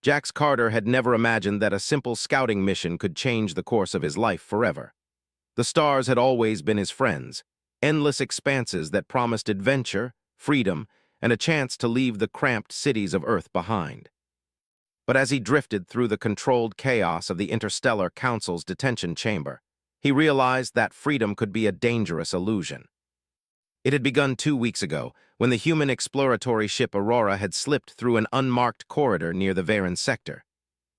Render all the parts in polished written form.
Jax Carter had never imagined that a simple scouting mission could change the course of his life forever. The stars had always been his friends, endless expanses that promised adventure, freedom, and a chance to leave the cramped cities of Earth behind. But as he drifted through the controlled chaos of the Interstellar Council's detention chamber, he realized that freedom could be a dangerous illusion. It had begun 2 weeks ago, when the human exploratory ship Aurora had slipped through an unmarked corridor near the Varen sector.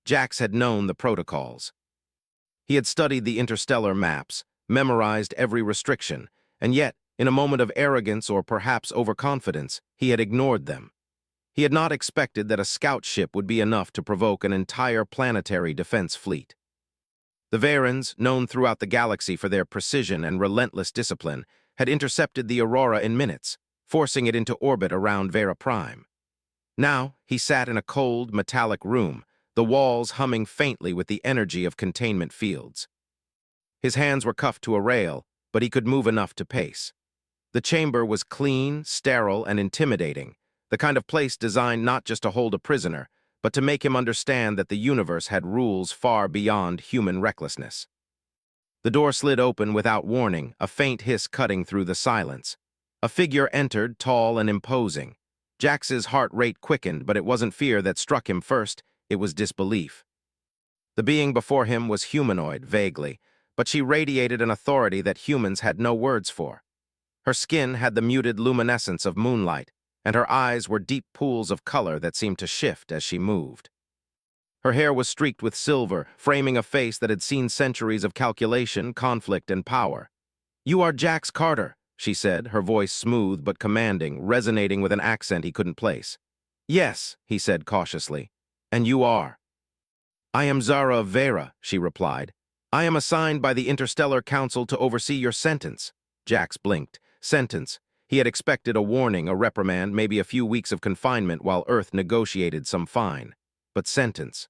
Jax had known the protocols. He had studied the interstellar maps, memorized every restriction, and yet, in a moment of arrogance or perhaps overconfidence, he had ignored them. He had not expected that a scout ship would be enough to provoke an entire planetary defense fleet. The Varens, known throughout the galaxy for their precision and relentless discipline, had intercepted the Aurora in minutes, forcing it into orbit around Vera Prime. Now, he sat in a cold, metallic room, the walls humming faintly with the energy of containment fields. His hands were cuffed to a rail, but he could move enough to pace. The chamber was clean, sterile, and intimidating, the kind of place designed not just to hold a prisoner, but to make him understand that the universe had rules far beyond human recklessness. The door slid open without warning, a faint hiss cutting through the silence. A figure entered, tall and imposing. Jax's heart rate quickened, but it wasn't fear that struck him first, it was disbelief. The being before him was humanoid, vaguely, but she radiated an authority that humans had no words for. Her skin had the muted luminescence of moonlight, and her eyes were deep pools of color that seemed to shift as she moved. Her hair was streaked with silver, framing a face that had seen centuries of calculation, conflict, and power. "You are Jax Carter," she said, her voice smooth but commanding, resonating with an accent he couldn't place. "Yes," he said cautiously. "And you are?" "I am Zara of Vera," she replied. "I am assigned by the Interstellar Council to oversee your sentence." Jax blinked. Sentence. He had expected a warning, a reprimand, maybe a few weeks of confinement while Earth negotiated some fine. But sentence.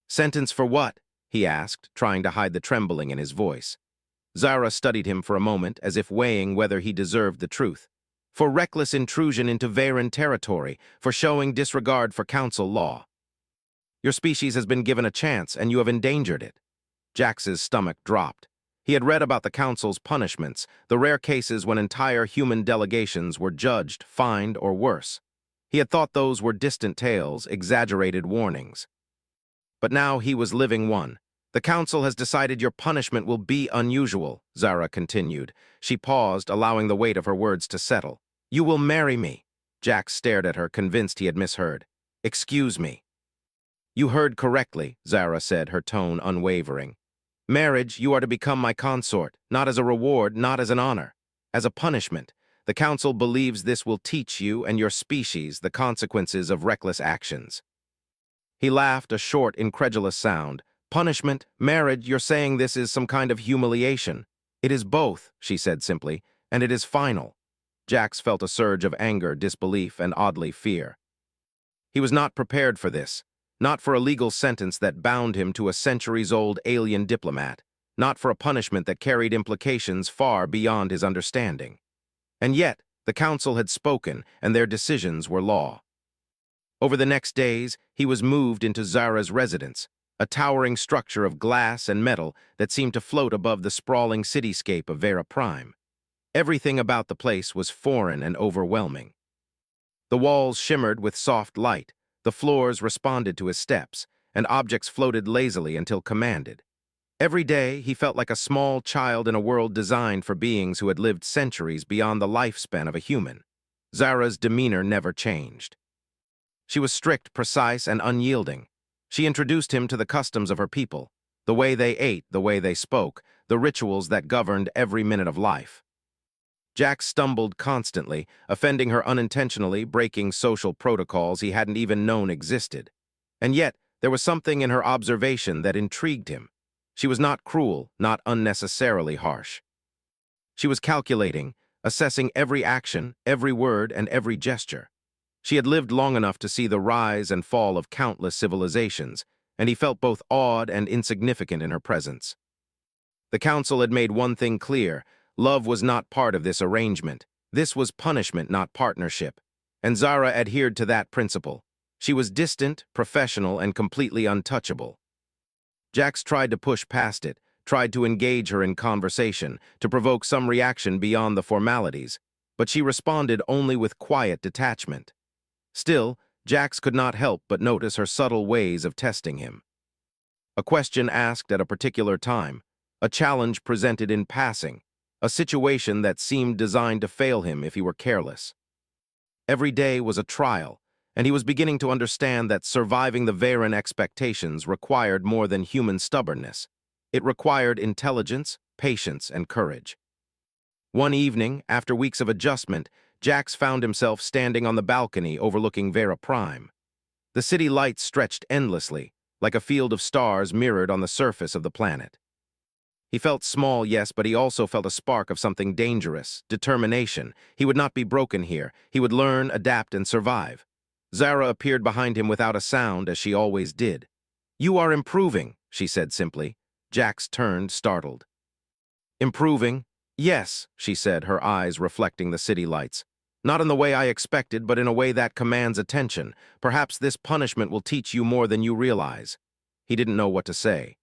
"Sentence for what?" he asked, trying to hide the trembling in his voice. Zara studied him for a moment, as if weighing whether he deserved the truth. "For reckless intrusion into Varen territory, for showing disregard for council law. Your species has been given a chance, and you have endangered it." Jax's stomach dropped. He had read about the council's punishments, the rare cases when entire human delegations were judged, fined, or worse. He had thought those were distant tales, exaggerated warnings. But now he was living one. "The council has decided your punishment will be unusual," Zara continued. She paused, allowing the weight of her words to settle. "You will marry me." Jax stared at her, convinced he had misheard. "Excuse me." "You heard correctly," Zara said, her tone unwavering. "Marriage, you are to become my consort, not as a reward, not as an honor. As a punishment. The council believes this will teach you and your species the consequences of reckless actions." He laughed, a short, incredulous sound. "Punishment, marriage, you're saying this is some kind of humiliation." "It is both," she said simply, "and it is final." Jax felt a surge of anger, disbelief, and oddly fear. He was not prepared for this. Not for a legal sentence that bound him to a centuries-old alien diplomat. Not for a punishment that carried implications far beyond his understanding. And yet, the council had spoken, and their decisions were law. Over the next days, he was moved into Zara's residence, a towering structure of glass and metal that seemed to float above the sprawling cityscape of Vera Prime. Everything about the place was foreign and overwhelming. The walls shimmered with soft light, the floors responded to his steps, and objects floated lazily until commanded. Every day, he felt like a small child in a world designed for beings who had lived centuries beyond the lifespan of a human. Zara's demeanor never changed. She was strict, precise, and unyielding. She introduced him to the customs of her people, the way they ate, the way they spoke, the rituals that governed every minute of life. Jax stumbled constantly, offending her unintentionally, breaking social protocols he hadn't even known existed. And yet, there was something in her observation that intrigued him. She was not cruel, not unnecessarily harsh. She was calculating, assessing every action, every word, and every gesture. She had lived long enough to see the rise and fall of countless civilizations, and he felt both awed and insignificant in her presence. The council had made one thing clear: love was not part of this arrangement. This was punishment, not partnership. And Zara adhered to that principle. She was distant, professional, and completely untouchable. Jax tried to push past it, tried to engage her in conversation, to provoke some reaction beyond the formalities, but she responded only with quiet detachment. Still, Jax could not help but notice her subtle ways of testing him. A question asked at a particular time, a challenge presented in passing, a situation that seemed designed to fail him if he were careless. Every day was a trial, and he was beginning to understand that surviving the Varen expectations required more than human stubbornness. It required intelligence, patience, and courage. One evening, after weeks of adjustment, Jax found himself standing on the balcony overlooking Vera Prime. The city lights stretched endlessly, like a field of stars mirrored on the surface of the planet. He felt small, yes, but he also felt a spark of something dangerous, determination. He would not be broken here. He would learn, adapt, and survive. Zara appeared behind him without a sound, as she always did. "You are improving," she said simply. Jax turned, startled. "Improving? Yes," she said, her eyes reflecting the city lights. "Not in the way I expected, but in a way that commands attention. Perhaps this punishment will teach you more than you realize." He didn't know what to say.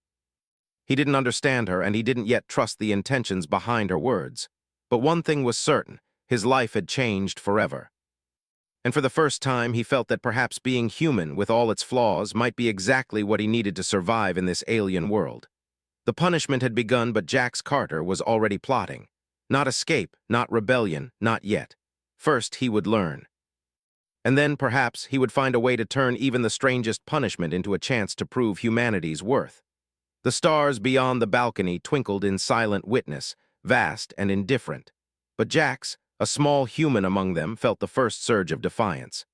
He didn't understand her, and he didn't yet trust the intentions behind her words. But one thing was certain: his life had changed forever. And for the first time, he felt that perhaps being human, with all its flaws, might be exactly what he needed to survive in this alien world. The punishment had begun, but Jax Carter was already plotting. Not escape, not rebellion, not yet. First, he would learn. And then, perhaps, he would find a way to turn even the strangest punishment into a chance to prove humanity's worth. The stars beyond the balcony twinkled in silent witness, vast and indifferent. But Jax, a small human among them, felt the first surge of defiance.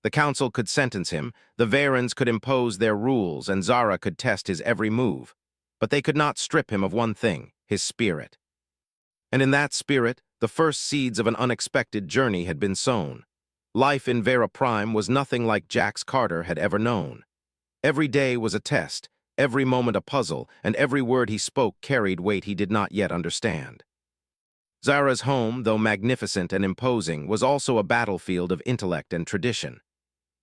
The council could sentence him, the Varens could impose their rules, and Zara could test his every move. But they could not strip him of one thing: his spirit. And in that spirit, the first seeds of an unexpected journey had been sown. Life in Vera Prime was nothing like Jax Carter had ever known. Every day was a test, every moment a puzzle, and every word he spoke carried weight he did not yet understand. Zara's home, though magnificent and imposing, was also a battlefield of intellect and tradition.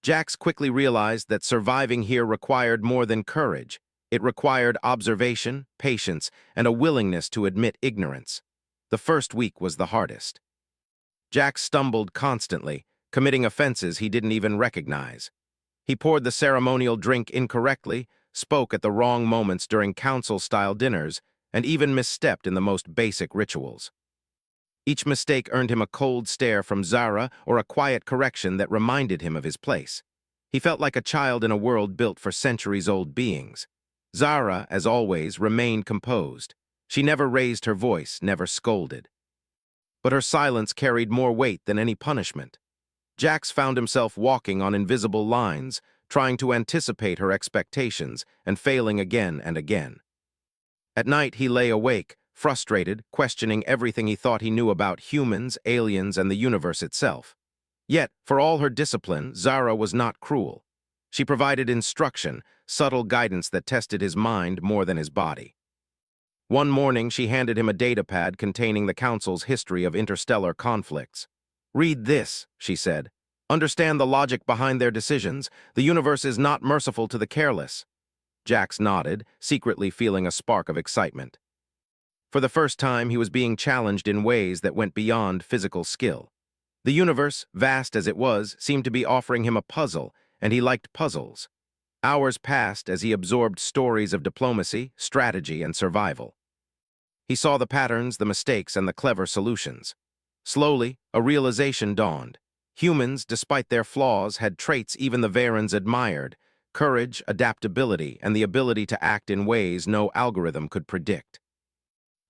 Jax quickly realized that surviving here required more than courage. It required observation, patience, and a willingness to admit ignorance. The first week was the hardest. Jax stumbled constantly, committing offenses he didn't even recognize. He poured the ceremonial drink incorrectly, spoke at the wrong moments during council-style dinners, and even misstepped in the most basic rituals. Each mistake earned him a cold stare from Zara or a quiet correction that reminded him of his place. He felt like a child in a world built for centuries-old beings. Zara, as always, remained composed. She never raised her voice, never scolded. But her silence carried more weight than any punishment. Jax found himself walking on invisible lines, trying to anticipate her expectations and failing again and again. At night, he lay awake, frustrated, questioning everything he thought he knew about humans, aliens, and the universe itself. Yet, for all her discipline, Zara was not cruel. She provided instruction, subtle guidance that tested his mind more than his body. One morning, she handed him a datapad containing the Council's history of interstellar conflicts. "Read this," she said. "Understand the logic behind their decisions. The universe is not merciful to the careless." Jax nodded, secretly feeling a spark of excitement. For the first time, he was being challenged in ways that went beyond physical skill. The universe, vast as it was, seemed to be offering him a puzzle, and he liked puzzles. Hours passed as he absorbed stories of diplomacy, strategy, and survival. He saw the patterns, the mistakes, and the clever solutions. Slowly, a realization dawned. Humans, despite their flaws, had traits even the Varens admired: courage, adaptability, and the ability to act in ways no algorithm could predict.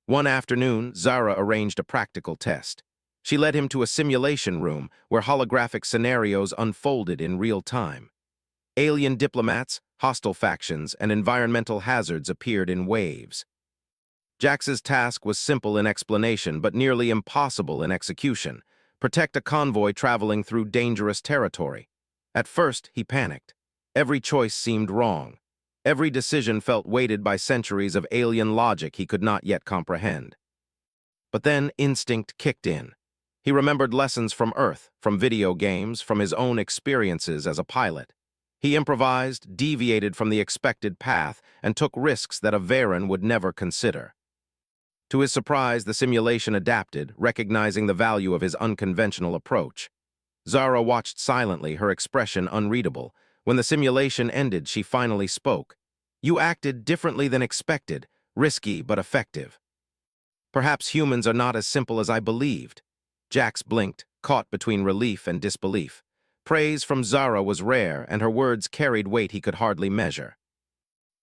One afternoon, Zara arranged a practical test. She led him to a simulation room where holographic scenarios unfolded in real time. Alien diplomats, hostile factions, and environmental hazards appeared in waves. Jax's task was simple in explanation but nearly impossible in execution: protect a convoy traveling through dangerous territory. At first, he panicked. Every choice seemed wrong. Every decision felt weighted by centuries of alien logic he could not yet comprehend. But then instinct kicked in. He remembered lessons from Earth, from video games, from his own experiences as a pilot. He improvised, deviated from the expected path, and took risks that a Varen would never consider. To his surprise, the simulation adapted, recognizing the value of his unconventional approach. Zara watched silently, her expression unreadable. When the simulation ended, she finally spoke. "You acted differently than expected, risky but effective. Perhaps humans are not as simple as I believed." Jax blinked, caught between relief and disbelief. Praise from Zara was rare, and her words carried weight he could hardly measure.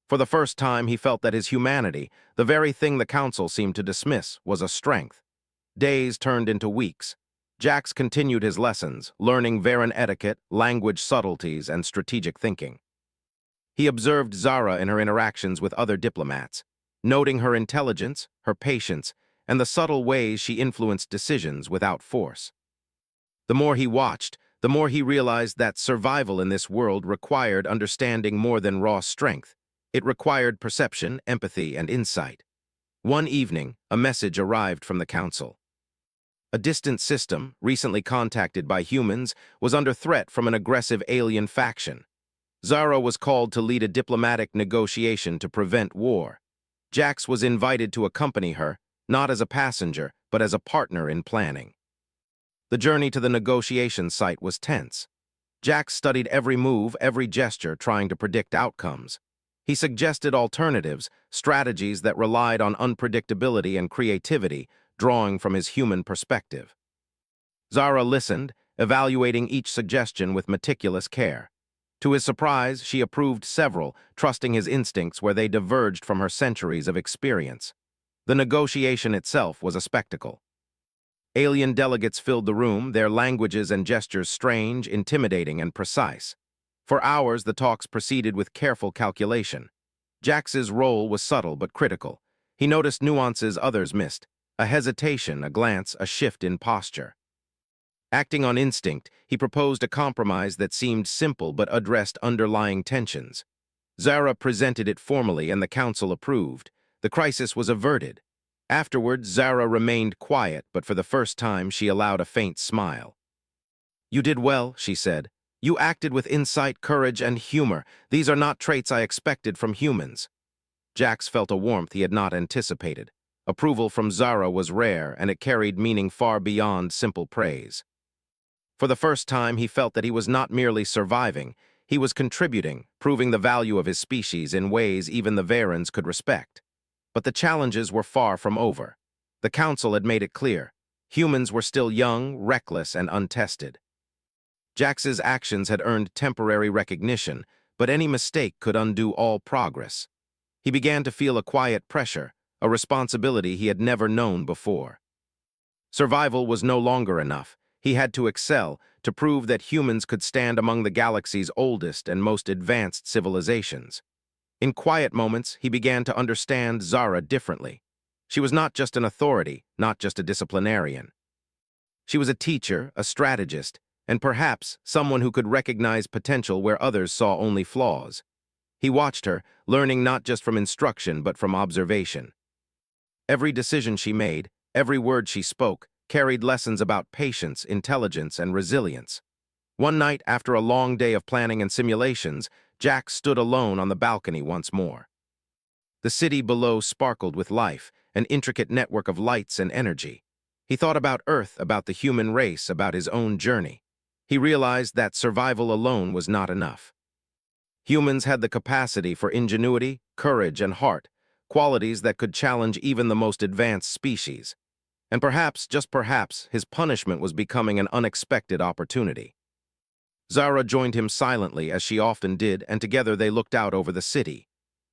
For the first time, he felt that his humanity, the very thing the Council seemed to dismiss, was a strength. Days turned into weeks. Jax continued his lessons, learning Varen etiquette, language subtleties, and strategic thinking. He observed Zara in her interactions with other diplomats, noting her intelligence, her patience, and the subtle ways she influenced decisions without force. The more he watched, the more he realized that survival in this world required understanding more than raw strength. It required perception, empathy, and insight. One evening, a message arrived from the Council. A distant system, recently contacted by humans, was under threat from an aggressive alien faction. Zara was called to lead a diplomatic negotiation to prevent war. Jax was invited to accompany her, not as a passenger, but as a partner in planning. The journey to the negotiation site was tense. Jax studied every move, every gesture, trying to predict outcomes. He suggested alternatives, strategies that relied on unpredictability and creativity, drawing from his human perspective. Zara listened, evaluating each suggestion with meticulous care. To his surprise, she approved several, trusting his instincts where they diverged from her centuries of experience. The negotiation itself was a spectacle. Alien delegates filled the room, their languages and gestures strange, intimidating, and precise. For hours, the talks proceeded with careful calculation. Jax's role was subtle but critical. He noticed nuances others missed, a hesitation, a glance, a shift in posture. Acting on instinct, he proposed a compromise that seemed simple but addressed underlying tensions. Zara presented it formally and the Council approved. The crisis was averted. Afterwards, Zara remained quiet, but for the first time she allowed a faint smile. "You did well," she said. "You acted with insight, courage, and humor. These are not traits I expected from humans." Jax felt a warmth he had not anticipated. Approval from Zara was rare, and it carried meaning far beyond simple praise. For the first time, he felt that he was not merely surviving, he was contributing, proving the value of his species in ways even the Varens could respect. But the challenges were far from over. The Council had made it clear. Humans were still young, reckless, and untested. Jax's actions had earned temporary recognition, but any mistake could undo all progress. He began to feel a quiet pressure, a responsibility he had never known before. Survival was no longer enough. He had to excel, to prove that humans could stand among the galaxy's oldest and most advanced civilizations. In quiet moments, he began to understand Zara differently. She was not just an authority, not just a disciplinarian. She was a teacher, a strategist, and perhaps someone who could recognize potential where others saw only flaws. He watched her, learning not just from instruction but from observation. Every decision she made, every word she spoke, carried lessons about patience, intelligence, and resilience. One night, after a long day of planning and simulations, Jax stood alone on the balcony once more. The city below sparkled with life, an intricate network of lights and energy. He thought about Earth, about the human race, about his own journey. He realized that survival alone was not enough. Humans had the capacity for ingenuity, courage, and heart, qualities that could challenge even the most advanced species. And perhaps, just perhaps, his punishment was becoming an unexpected opportunity. Zara joined him silently, as she often did, and together they looked out over the city.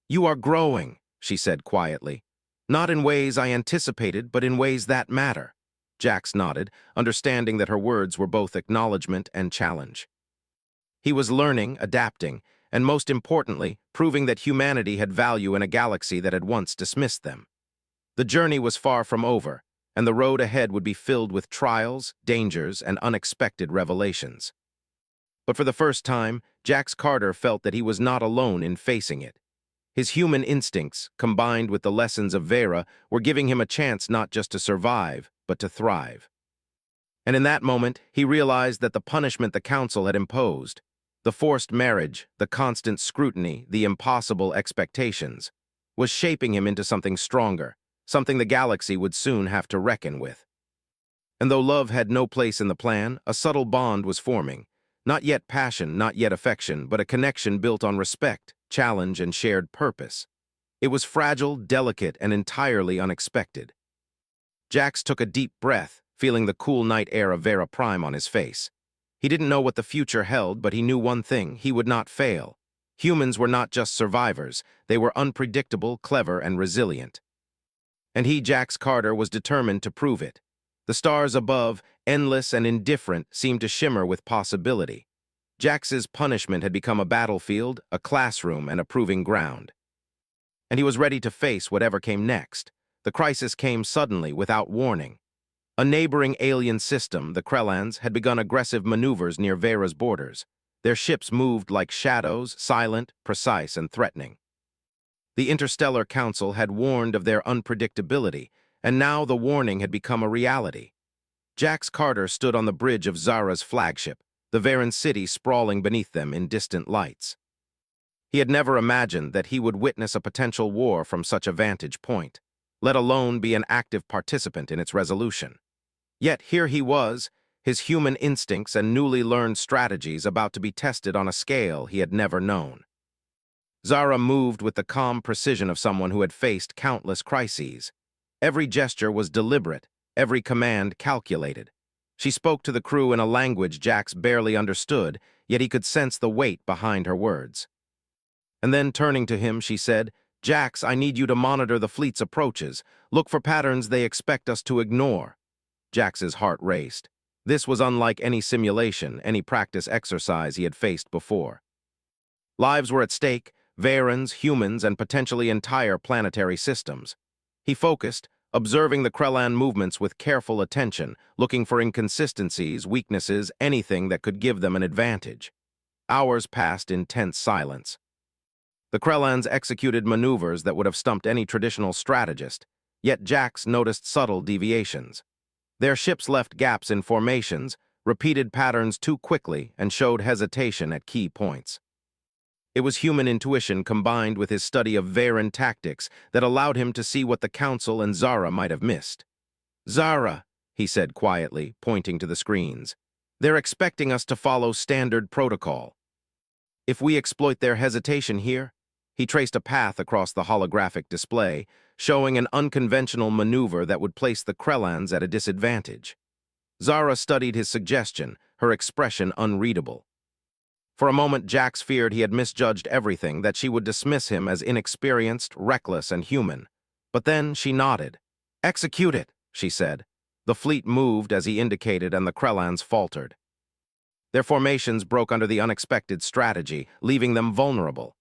"You are growing," she said quietly. "Not in ways I anticipated, but in ways that matter." Jax nodded, understanding that her words were both acknowledgement and challenge. He was learning, adapting, and most importantly, proving that humanity had value in a galaxy that had once dismissed them. The journey was far from over, and the road ahead would be filled with trials, dangers, and unexpected revelations. But for the first time, Jax Carter felt that he was not alone in facing it. His human instincts, combined with the lessons of Vera, were giving him a chance not just to survive, but to thrive. And in that moment, he realized that the punishment the council had imposed, the forced marriage, the constant scrutiny, the impossible expectations, was shaping him into something stronger, something the galaxy would soon have to reckon with. And though love had no place in the plan, a subtle bond was forming. Not yet passion, not yet affection, but a connection built on respect, challenge, and shared purpose. It was fragile, delicate, and entirely unexpected. Jax took a deep breath, feeling the cool night air of Vera Prime on his face. He didn't know what the future held, but he knew one thing: he would not fail. Humans were not just survivors, they were unpredictable, clever, and resilient. And he, Jax Carter, was determined to prove it. The stars above, endless and indifferent, seemed to shimmer with possibility. Jax's punishment had become a battlefield, a classroom, and a proving ground. And he was ready to face whatever came next. The crisis came suddenly, without warning. A neighboring alien system, the Krellans, had begun aggressive maneuvers near Vera's borders. Their ships moved like shadows, silent, precise, and threatening. The Interstellar Council had warned of their unpredictability, and now the warning had become a reality. Jax Carter stood on the bridge of Zara's flagship, the Veran city sprawling beneath them in distant lights. He had never imagined that he would witness a potential war from such a vantage point, let alone be an active participant in its resolution. Yet here he was, his human instincts and newly learned strategies about to be tested on a scale he had never known. Zara moved with the calm precision of someone who had faced countless crises. Every gesture was deliberate, every command calculated. She spoke to the crew in a language Jax barely understood, yet he could sense the weight behind her words. And then, turning to him, she said, "Jax, I need you to monitor the fleet's approaches. Look for patterns they expect us to ignore." Jax's heart raced. This was unlike any simulation, any practice exercise he had faced before. Lives were at stake, Verans, humans, and potentially entire planetary systems. He focused, observing the Krellan movements with careful attention, looking for inconsistencies, weaknesses, anything that could give them an advantage. Hours passed in tense silence. The Krellans executed maneuvers that would have stumped any traditional strategist, yet Jax noticed subtle deviations. Their ships left gaps in formations, repeated patterns too quickly, and showed hesitation at key points. It was human intuition combined with his study of Veran tactics that allowed him to see what the Council and Zara might have missed. "Zara," he said quietly, pointing to the screens, "they're expecting us to follow standard protocol. If we exploit their hesitation here..." He traced a path across the holographic display, showing an unconventional maneuver that would place the Krellans at a disadvantage. Zara studied his suggestion, her expression unreadable. For a moment, Jax feared he had misjudged everything, that she would dismiss him as inexperienced, reckless, and human. But then she nodded. "Execute it," she said. The fleet moved as he indicated, and the Krellans faltered. Their formations broke under the unexpected strategy, leaving them vulnerable.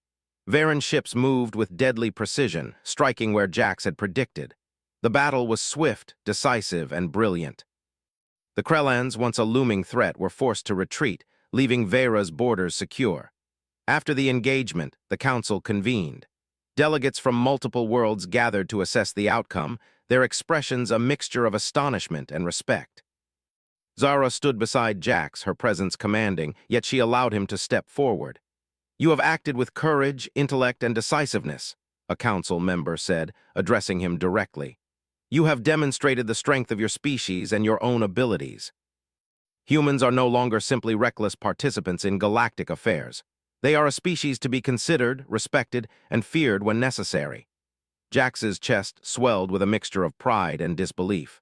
Veran ships moved with deadly precision, striking where Jax had predicted. The battle was swift, decisive, and brilliant. The Krellans, once a looming threat, were forced to retreat, leaving Vera's borders secure. After the engagement, the Council convened. Delegates from multiple worlds gathered to assess the outcome, their expressions a mixture of astonishment and respect. Zara stood beside Jax, her presence commanding, yet she allowed him to step forward. "You have acted with courage, intellect, and decisiveness," a council member said, addressing him directly. "You have demonstrated the strength of your species and your own abilities. Humans are no longer simply reckless participants in galactic affairs. They are a species to be considered, respected, and feared when necessary." Jax's chest swelled with a mixture of pride and disbelief.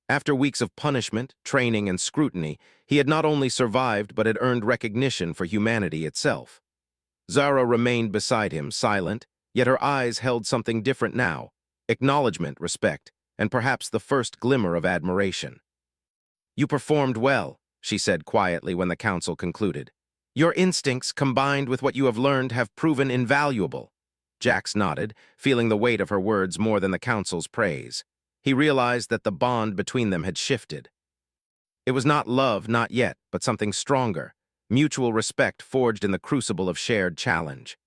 After weeks of punishment, training, and scrutiny, he had not only survived but had earned recognition for humanity itself. Zara remained beside him, silent, yet her eyes held something different now: acknowledgement, respect, and perhaps the first glimmer of admiration. "You performed well," she said quietly when the council concluded. "Your instincts, combined with what you have learned, have proven invaluable." Jax nodded, feeling the weight of her words more than the council's praise. He realized that the bond between them had shifted. It was not love, not yet, but something stronger, mutual respect forged in the crucible of shared challenge.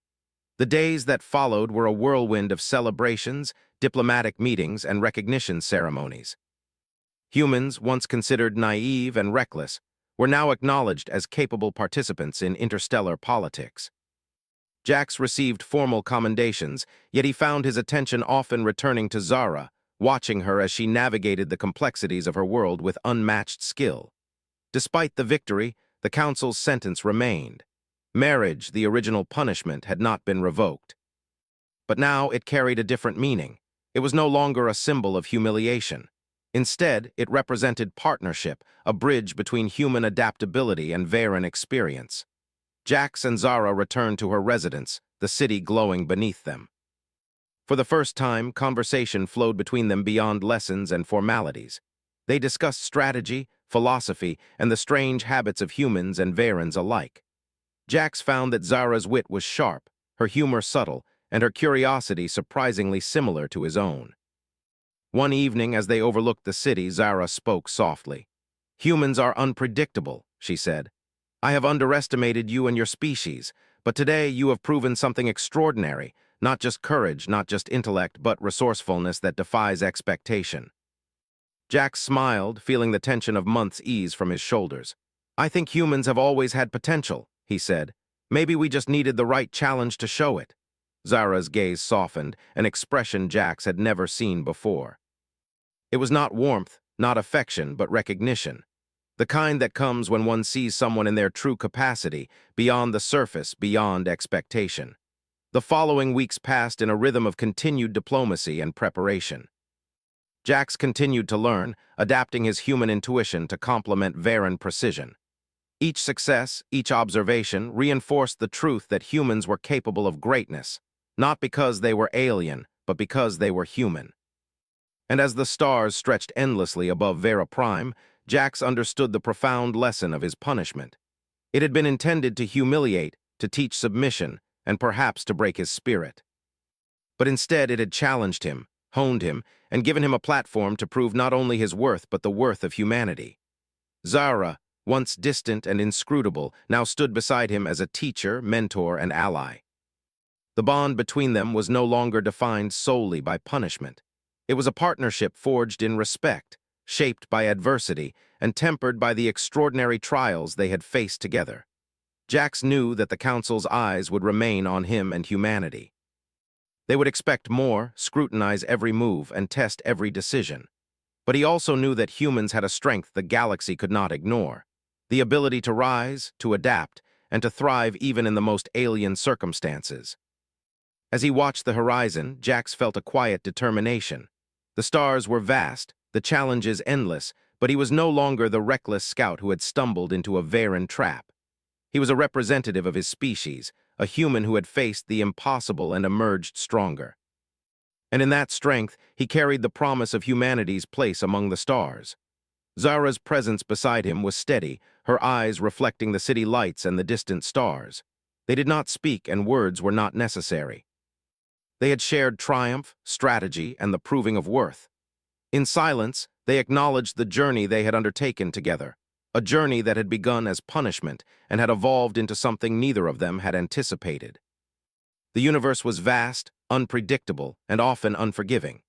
The days that followed were a whirlwind of celebrations, diplomatic meetings, and recognition ceremonies. Humans, once considered naive and reckless, were now acknowledged as capable participants in interstellar politics. Jax received formal commendations, yet he found his attention often returning to Zara, watching her as she navigated the complexities of her world with unmatched skill. Despite the victory, the Council's sentence remained. Marriage, the original punishment, had not been revoked. But now it carried a different meaning. It was no longer a symbol of humiliation. Instead, it represented partnership, a bridge between human adaptability and Varen experience. Jax and Zara returned to her residence, the city glowing beneath them. For the first time, conversation flowed between them beyond lessons and formalities. They discussed strategy, philosophy, and the strange habits of humans and Varens alike. Jax found that Zara's wit was sharp, her humor subtle, and her curiosity surprisingly similar to his own. One evening, as they overlooked the city, Zara spoke softly. "Humans are unpredictable," she said. "I have underestimated you and your species, but today you have proven something extraordinary, not just courage, not just intellect, but resourcefulness that defies expectation." Jax smiled, feeling the tension of months ease from his shoulders. "I think humans have always had potential," he said. "Maybe we just needed the right challenge to show it." Zara's gaze softened, an expression Jax had never seen before. It was not warmth, not affection, but recognition. The kind that comes when one sees someone in their true capacity, beyond the surface, beyond expectation. The following weeks passed in a rhythm of continued diplomacy and preparation. Jax continued to learn, adapting his human intuition to complement Varen precision. Each success, each observation, reinforced the truth that humans were capable of greatness, not because they were alien, but because they were human. And as the stars stretched endlessly above Vera Prime, Jax understood the profound lesson of his punishment. It had been intended to humiliate, to teach submission, and perhaps to break his spirit. But instead it had challenged him, honed him, and given him a platform to prove not only his worth but the worth of humanity. Zara, once distant and inscrutable, now stood beside him as a teacher, mentor, and ally. The bond between them was no longer defined solely by punishment. It was a partnership forged in respect, shaped by adversity, and tempered by the extraordinary trials they had faced together. Jax knew that the Council's eyes would remain on him and humanity. They would expect more, scrutinize every move, and test every decision. But he also knew that humans had a strength the galaxy could not ignore: the ability to rise, to adapt, and to thrive even in the most alien circumstances. As he watched the horizon, Jax felt a quiet determination. The stars were vast, the challenges endless, but he was no longer the reckless scout who had stumbled into a Varen trap. He was a representative of his species, a human who had faced the impossible and emerged stronger. And in that strength, he carried the promise of humanity's place among the stars. Zara's presence beside him was steady, her eyes reflecting the city lights and the distant stars. They did not speak, and words were not necessary. They had shared triumph, strategy, and the proving of worth. In silence, they acknowledged the journey they had undertaken together, a journey that had begun as punishment and had evolved into something neither of them had anticipated. The universe was vast, unpredictable, and often unforgiving.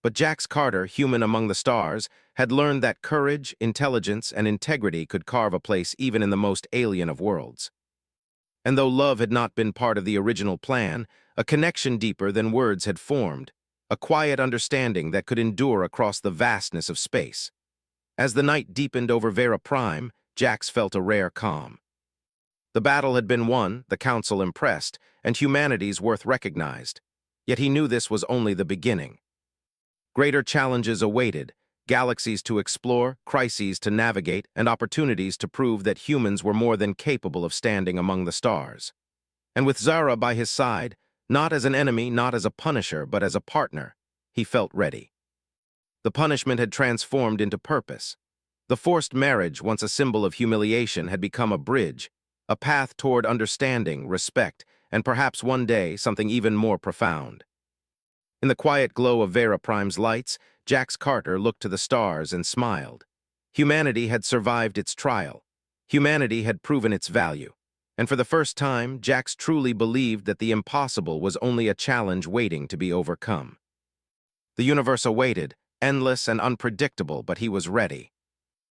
But Jax Carter, human among the stars, had learned that courage, intelligence, and integrity could carve a place even in the most alien of worlds. And though love had not been part of the original plan, a connection deeper than words had formed, a quiet understanding that could endure across the vastness of space. As the night deepened over Vera Prime, Jax felt a rare calm. The battle had been won, the Council impressed, and humanity's worth recognized. Yet he knew this was only the beginning. Greater challenges awaited, galaxies to explore, crises to navigate, and opportunities to prove that humans were more than capable of standing among the stars. And with Zara by his side, not as an enemy, not as a punisher, but as a partner, he felt ready. The punishment had transformed into purpose. The forced marriage, once a symbol of humiliation, had become a bridge, a path toward understanding, respect, and perhaps one day something even more profound. In the quiet glow of Vera Prime's lights, Jax Carter looked to the stars and smiled. Humanity had survived its trial. Humanity had proven its value. And for the first time, Jax truly believed that the impossible was only a challenge waiting to be overcome. The universe awaited, endless and unpredictable, but he was ready.